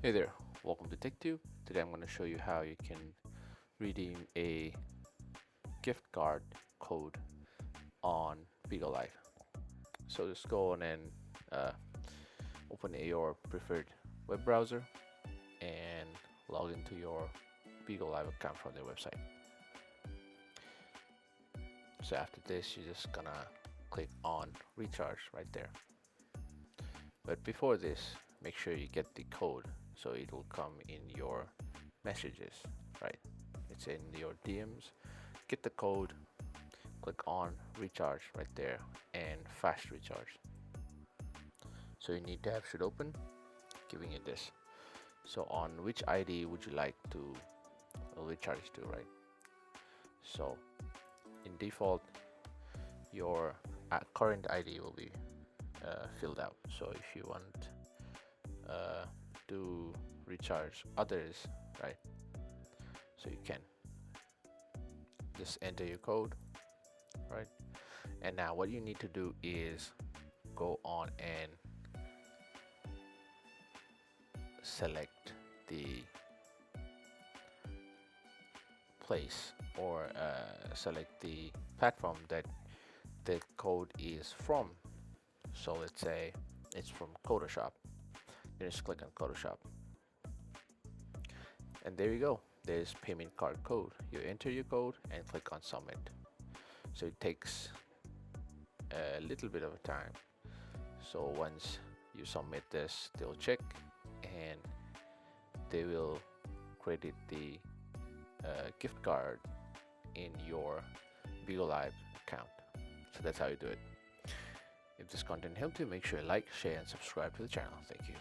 Hey there, welcome to TechTube. Today I'm going to show you how you can redeem a gift card code on Bigo Live. So just go on and uh, open your preferred web browser and log into your Bigo Live account from their website. So after this, you're just gonna click on recharge right there. But before this, make sure you get the code so it will come in your messages, right? It's in your DMs. Get the code, click on recharge right there and fast recharge. So you need to have should open, giving it this. So on which ID would you like to recharge to, right? So in default, your current ID will be filled out. So if you want to recharge others, right? So you can just enter your code, right? And now what you need to do is go on and select the place or select the platform that the code is from. So let's say it's from Photoshop. You just click on Photoshop, and there you go. There's payment card code. You enter your code and click on submit. So it takes a little bit of time. So once you submit this, they'll check and they will credit the gift card in your Bigo Live account. So that's how you do it. If this content helped you, make sure you like, share, and subscribe to the channel. Thank you.